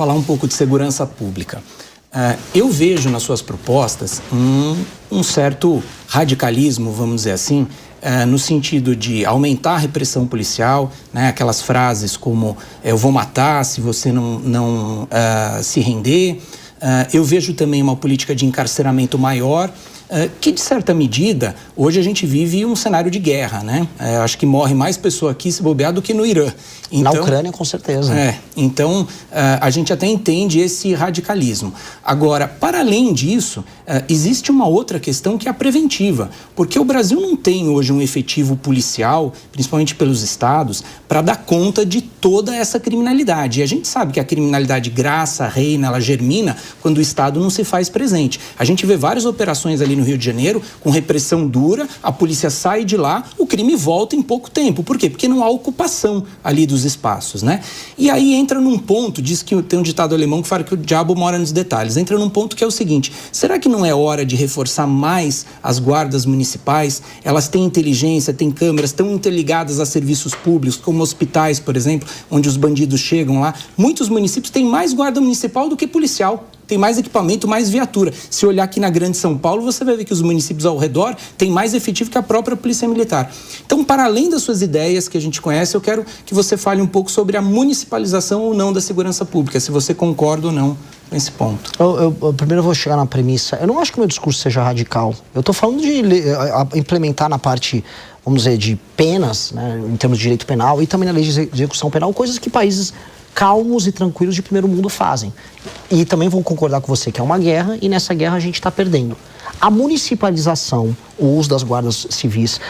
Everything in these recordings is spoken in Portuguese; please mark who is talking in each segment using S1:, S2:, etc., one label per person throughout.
S1: Falar um pouco de segurança pública. Eu vejo nas suas propostas um certo radicalismo, vamos dizer assim, no sentido de aumentar a repressão policial, né? Aquelas frases como eu vou matar se você não se render. Eu vejo também uma política de encarceramento maior, que, de certa medida, hoje a gente vive um cenário de guerra, né? Acho que morre mais pessoa aqui se bobear do que no Irã.
S2: Então, na Ucrânia, com certeza.
S1: Então, a gente até entende esse radicalismo. Agora, para além disso, existe uma outra questão que é a preventiva, porque o Brasil não tem hoje um efetivo policial, principalmente pelos estados, para dar conta de toda essa criminalidade. E a gente sabe que a criminalidade graça, reina, ela germina quando o Estado não se faz presente. A gente vê várias operações ali no Rio de Janeiro, com repressão dura, a polícia sai de lá, o crime volta em pouco tempo. Por quê? Porque não há ocupação ali dos espaços, né? E aí entra num ponto, diz que tem um ditado alemão que fala que o diabo mora nos detalhes, entra num ponto que é o seguinte: será que não é hora de reforçar mais as guardas municipais? Elas têm inteligência, têm câmeras, estão interligadas a serviços públicos, como hospitais, por exemplo, onde os bandidos chegam lá. Muitos municípios têm mais guarda municipal do que policial. Tem mais equipamento, mais viatura. Se olhar aqui na Grande São Paulo, você vai ver que os municípios ao redor têm mais efetivo que a própria Polícia Militar. Então, para além das suas ideias que a gente conhece, eu quero que você fale um pouco sobre a municipalização ou não da segurança pública, se você concorda ou não com esse ponto.
S2: Primeiro eu vou chegar na premissa. Eu não acho que o meu discurso seja radical. Eu estou falando de implementar na parte, vamos dizer, de penas, né, em termos de direito penal, e também na lei de execução penal, coisas que países calmos e tranquilos de primeiro mundo fazem. E também vou concordar com você que é uma guerra, e nessa guerra a gente está perdendo. A municipalização, o uso das guardas civis,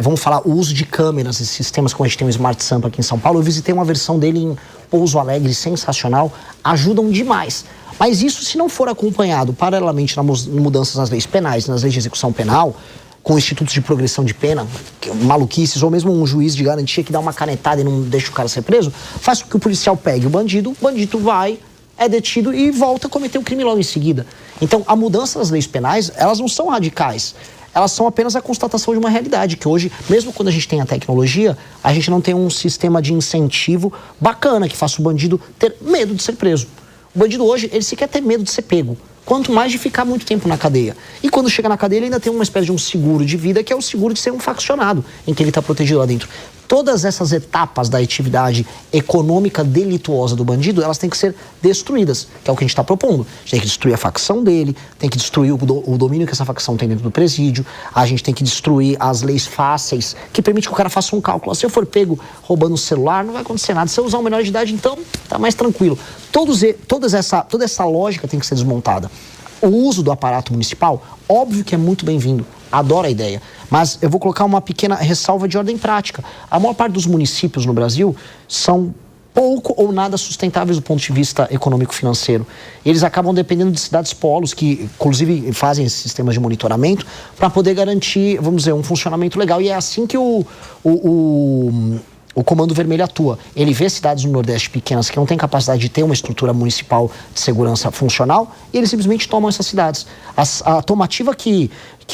S2: vamos falar o uso de câmeras e sistemas, como a gente tem o Smart Sampa aqui em São Paulo. Eu visitei uma versão dele em Pouso Alegre, sensacional, ajudam demais. Mas isso, se não for acompanhado paralelamente nas mudanças nas leis penais, nas leis de execução penal, com institutos de progressão de pena, maluquices, ou mesmo um juiz de garantia que dá uma canetada e não deixa o cara ser preso, faz com que o policial pegue o bandido vai, é detido e volta a cometer o crime logo em seguida. Então, a mudança das leis penais, elas não são radicais. Elas são apenas a constatação de uma realidade, que hoje, mesmo quando a gente tem a tecnologia, a gente não tem um sistema de incentivo bacana que faça o bandido ter medo de ser preso. O bandido hoje, ele sequer tem medo de ser pego, quanto mais de ficar muito tempo na cadeia. E quando chega na cadeia, ele ainda tem uma espécie de um seguro de vida, que é o seguro de ser um faccionado, em que ele está protegido lá dentro. Todas essas etapas da atividade econômica delituosa do bandido, elas têm que ser destruídas, que é o que a gente está propondo. A gente tem que destruir a facção dele, tem que destruir o domínio que essa facção tem dentro do presídio, a gente tem que destruir as leis fáceis, que permite que o cara faça um cálculo. Se eu for pego roubando um celular, não vai acontecer nada. Se eu usar um menor de idade, então, tá mais tranquilo. Toda essa lógica tem que ser desmontada. O uso do aparato municipal, óbvio que é muito bem-vindo. Adoro a ideia. Mas eu vou colocar uma pequena ressalva de ordem prática. A maior parte dos municípios no Brasil são pouco ou nada sustentáveis do ponto de vista econômico-financeiro. Eles acabam dependendo de cidades polos, que inclusive fazem esses sistemas de monitoramento, para poder garantir, vamos dizer, um funcionamento legal. E é assim que o Comando Vermelho atua. Ele vê cidades no Nordeste pequenas que não têm capacidade de ter uma estrutura municipal de segurança funcional, e eles simplesmente tomam essas cidades. A tomativa que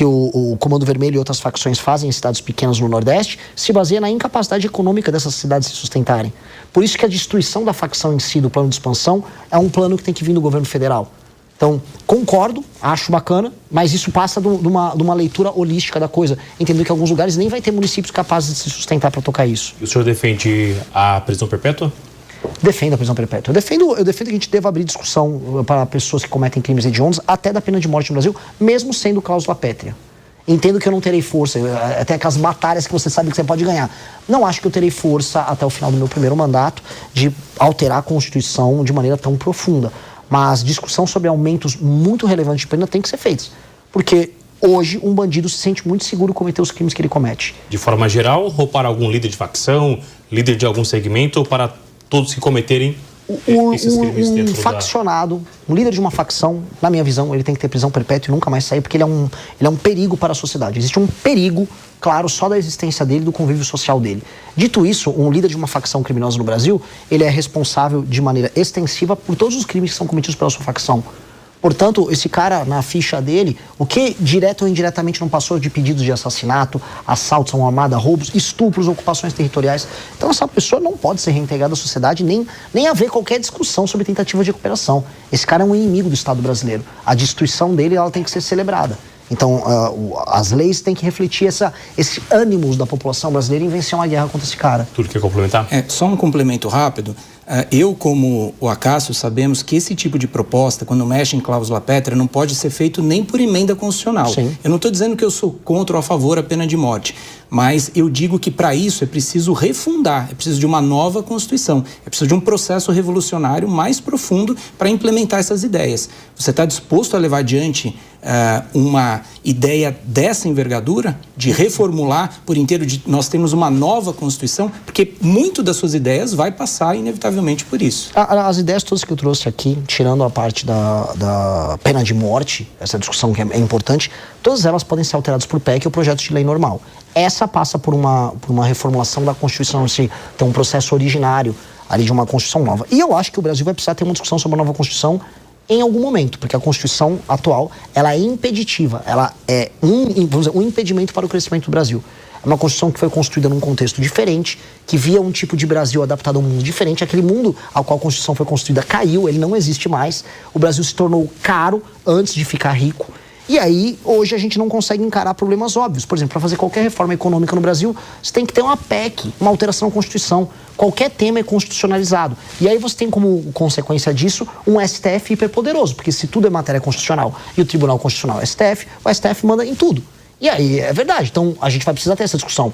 S2: o Comando Vermelho e outras facções fazem em cidades pequenas no Nordeste se baseia na incapacidade econômica dessas cidades se sustentarem. Por isso que a destruição da facção em si, do plano de expansão, é um plano que tem que vir do governo federal. Então, concordo, acho bacana, mas isso passa de uma leitura holística da coisa. Entendendo que em alguns lugares nem vai ter municípios capazes de se sustentar para tocar isso.
S3: E o senhor defende a prisão perpétua?
S2: Defendo a prisão perpétua. Eu defendo que a gente deva abrir discussão para pessoas que cometem crimes hediondos até da pena de morte no Brasil, mesmo sendo cláusula pétrea. Entendo que eu não terei força, até aquelas batalhas que você sabe que você pode ganhar. Não acho que eu terei força até o final do meu primeiro mandato de alterar a Constituição de maneira tão profunda. Mas discussão sobre aumentos muito relevantes de pena tem que ser feitos. Porque hoje um bandido se sente muito seguro cometer os crimes que ele comete.
S3: De forma geral, ou para algum líder de facção, líder de algum segmento, ou para todos que cometerem esses crimes dentro
S2: faccionado, um líder de uma facção, na minha visão, ele tem que ter prisão perpétua e nunca mais sair, porque ele é um perigo para a sociedade. Existe um perigo, claro, só da existência dele, do convívio social dele. Dito isso, um líder de uma facção criminosa no Brasil, ele é responsável de maneira extensiva por todos os crimes que são cometidos pela sua facção. Portanto, esse cara, na ficha dele, o que direto ou indiretamente não passou de pedidos de assassinato, assaltos a uma armada, roubos, estupros, ocupações territoriais. Então, essa pessoa não pode ser reintegrada à sociedade, nem haver qualquer discussão sobre tentativa de recuperação. Esse cara é um inimigo do Estado brasileiro. A destituição dele, ela tem que ser celebrada. Então, as leis têm que refletir esse ânimo da população brasileira em vencer uma guerra contra esse cara.
S3: Tudo quer complementar?
S1: Só um complemento rápido. Eu, como o Acácio, sabemos que esse tipo de proposta, quando mexe em cláusula pétrea, não pode ser feito nem por emenda constitucional.
S2: Sim.
S1: Eu não estou dizendo que eu sou contra ou a favor da pena de morte, mas eu digo que para isso é preciso refundar, é preciso de uma nova Constituição, é preciso de um processo revolucionário mais profundo para implementar essas ideias. Você está disposto a levar adiante uma ideia dessa envergadura, de reformular por inteiro, de nós temos uma nova Constituição? Porque muito das suas ideias vai passar inevitavelmente por isso.
S2: As ideias todas que eu trouxe aqui, tirando a parte da pena de morte, essa discussão que é importante, todas elas podem ser alteradas por PEC ou projeto de lei normal. Essa passa por uma reformulação da Constituição, se tem um processo originário ali de uma Constituição nova. E eu acho que o Brasil vai precisar ter uma discussão sobre a nova Constituição em algum momento, porque a Constituição atual, ela é impeditiva, ela é um impedimento para o crescimento do Brasil. É uma Constituição que foi construída num contexto diferente, que via um tipo de Brasil adaptado a um mundo diferente. Aquele mundo ao qual a Constituição foi construída caiu, ele não existe mais. O Brasil se tornou caro antes de ficar rico. E aí, hoje, a gente não consegue encarar problemas óbvios. Por exemplo, para fazer qualquer reforma econômica no Brasil, você tem que ter uma PEC, uma alteração na Constituição. Qualquer tema é constitucionalizado. E aí você tem como consequência disso um STF hiperpoderoso, porque se tudo é matéria constitucional e o Tribunal Constitucional é STF, o STF manda em tudo. E aí, é verdade. Então, a gente vai precisar ter essa discussão.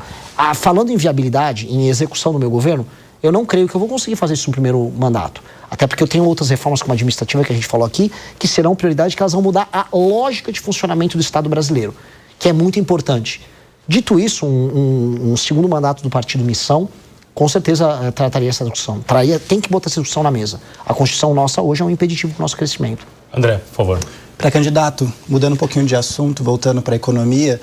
S2: Falando em viabilidade, em execução do meu governo, eu não creio que eu vou conseguir fazer isso no primeiro mandato. Até porque eu tenho outras reformas como a administrativa que a gente falou aqui, que serão prioridade, que elas vão mudar a lógica de funcionamento do Estado brasileiro, que é muito importante. Dito isso, um segundo mandato do Partido Missão, com certeza trataria essa discussão. Tem que botar essa discussão na mesa. A Constituição nossa hoje é um impeditivo para o nosso crescimento.
S3: André, por favor.
S4: Pré-candidato, mudando um pouquinho de assunto, voltando para a economia,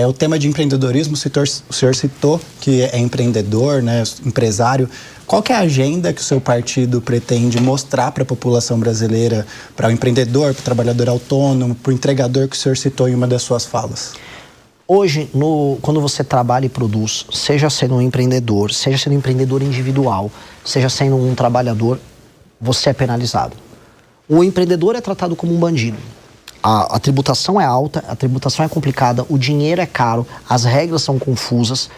S4: o tema de empreendedorismo, o senhor citou que é empreendedor, né, empresário. Qual que é a agenda que o seu partido pretende mostrar para a população brasileira, para o empreendedor, para o trabalhador autônomo, para o entregador que o senhor citou em uma das suas falas?
S2: Hoje, quando você trabalha e produz, seja sendo um empreendedor, seja sendo um empreendedor individual, seja sendo um trabalhador, você é penalizado. O empreendedor é tratado como um bandido. A tributação é alta, a tributação é complicada, o dinheiro é caro, as regras são confusas.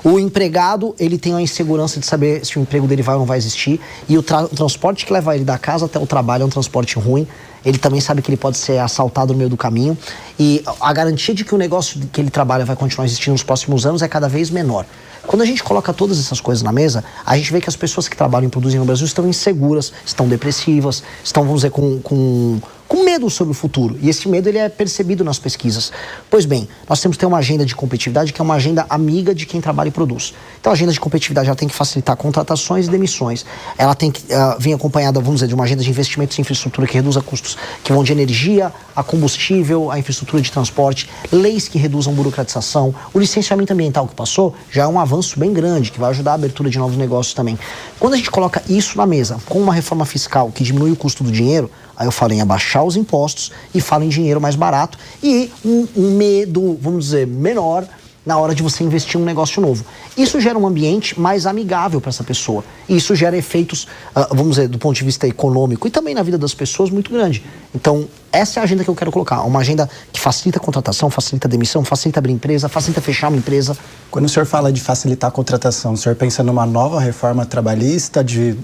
S2: O empregado, ele tem a insegurança de saber se o emprego dele vai ou não vai existir. E o transporte que leva ele da casa até o trabalho é um transporte ruim. Ele também sabe que ele pode ser assaltado no meio do caminho. E a garantia de que o negócio que ele trabalha vai continuar existindo nos próximos anos é cada vez menor. Quando a gente coloca todas essas coisas na mesa, a gente vê que as pessoas que trabalham e produzem no Brasil estão inseguras, estão depressivas, estão, vamos dizer, com medo sobre o futuro. E esse medo, ele é percebido nas pesquisas. Pois bem, nós temos que ter uma agenda de competitividade que é uma agenda amiga de quem trabalha e produz. Então, a agenda de competitividade, ela tem que facilitar contratações e demissões. Ela tem que vir acompanhada, vamos dizer, de uma agenda de investimentos em infraestrutura que reduza custos, que vão de energia a combustível, a infraestrutura de transporte, leis que reduzam burocratização. O licenciamento ambiental que passou já é um avanço bem grande, que vai ajudar a abertura de novos negócios também. Quando a gente coloca isso na mesa, com uma reforma fiscal que diminui o custo do dinheiro, aí eu falo em abaixar os impostos e falo em dinheiro mais barato e um medo, vamos dizer, menor na hora de você investir em um negócio novo. Isso gera um ambiente mais amigável para essa pessoa. E isso gera efeitos, vamos dizer, do ponto de vista econômico e também na vida das pessoas muito grande. Então, essa é a agenda que eu quero colocar. Uma agenda que facilita a contratação, facilita a demissão, facilita abrir empresa, facilita fechar uma empresa.
S4: Quando o senhor fala de facilitar a contratação, o senhor pensa numa nova reforma trabalhista, de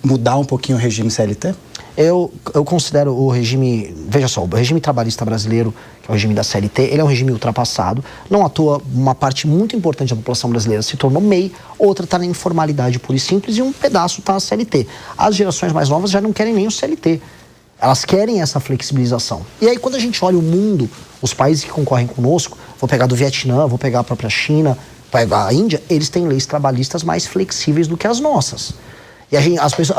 S4: mudar um pouquinho o regime CLT?
S2: Eu considero o regime, veja só, o regime trabalhista brasileiro, que é o regime da CLT, ele é um regime ultrapassado. Não à toa, uma parte muito importante da população brasileira se tornou MEI, outra está na informalidade pura e simples e um pedaço está na CLT. As gerações mais novas já não querem nem o CLT. Elas querem essa flexibilização. E aí, quando a gente olha o mundo, os países que concorrem conosco, vou pegar do Vietnã, vou pegar a própria China, vou pegar a Índia, eles têm leis trabalhistas mais flexíveis do que as nossas. E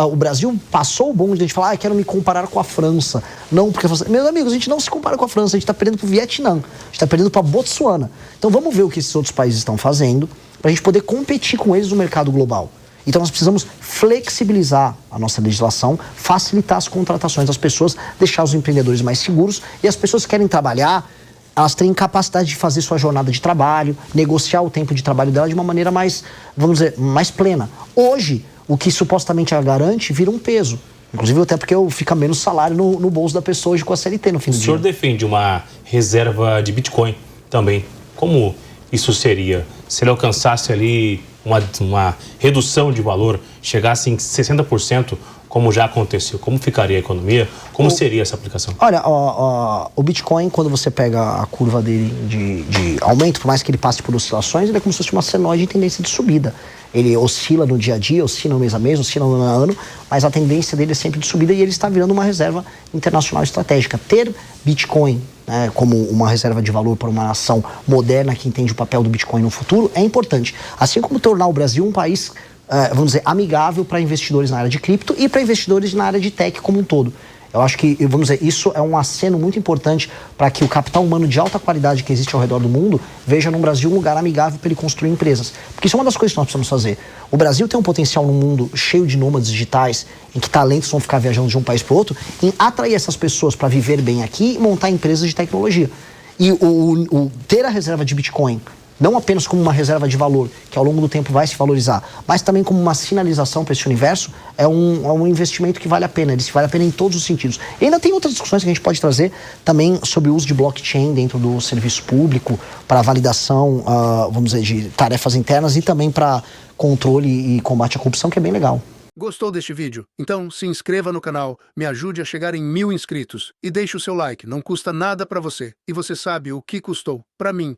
S2: o Brasil passou o bonde de a gente falar, quero me comparar com a França. Não, porque, meus amigos, a gente não se compara com a França, a gente está perdendo para o Vietnã, a gente está perdendo para Botsuana. Então vamos ver o que esses outros países estão fazendo para a gente poder competir com eles no mercado global. Então nós precisamos flexibilizar a nossa legislação, facilitar as contratações das pessoas, deixar os empreendedores mais seguros e as pessoas que querem trabalhar, elas têm capacidade de fazer sua jornada de trabalho, negociar o tempo de trabalho dela de uma maneira mais, vamos dizer, mais plena. Hoje, o que supostamente a garante vira um peso. Inclusive até porque fica menos salário no bolso da pessoa hoje com a CLT no fim do dia.
S3: O senhor defende uma reserva de Bitcoin também. Como isso seria? Se ele alcançasse ali uma redução de valor, chegasse em 60%, como já aconteceu, como ficaria a economia? Como seria essa aplicação?
S2: Olha, o Bitcoin, quando você pega a curva dele de aumento, por mais que ele passe por oscilações, ele é como se fosse uma senoide em tendência de subida. Ele oscila no dia a dia, oscila no mês a mês, oscila no ano a ano, mas a tendência dele é sempre de subida e ele está virando uma reserva internacional estratégica. Ter Bitcoin, né, como uma reserva de valor para uma nação moderna que entende o papel do Bitcoin no futuro é importante. Assim como tornar o Brasil um país, vamos dizer, amigável para investidores na área de cripto e para investidores na área de tech como um todo. Eu acho que, vamos dizer, isso é um aceno muito importante para que o capital humano de alta qualidade que existe ao redor do mundo veja no Brasil um lugar amigável para ele construir empresas. Porque isso é uma das coisas que nós precisamos fazer. O Brasil tem um potencial num mundo cheio de nômades digitais, em que talentos vão ficar viajando de um país para o outro, em atrair essas pessoas para viver bem aqui e montar empresas de tecnologia. E ter a reserva de Bitcoin, não apenas como uma reserva de valor, que ao longo do tempo vai se valorizar, mas também como uma sinalização para esse universo, é um investimento que vale a pena. Ele vale a pena em todos os sentidos. E ainda tem outras discussões que a gente pode trazer também sobre o uso de blockchain dentro do serviço público, para validação, vamos dizer, de tarefas internas e também para controle e combate à corrupção, que é bem legal.
S5: Gostou deste vídeo? Então se inscreva no canal, me ajude a chegar em 1000 inscritos e deixe o seu like, não custa nada para você. E você sabe o que custou para mim.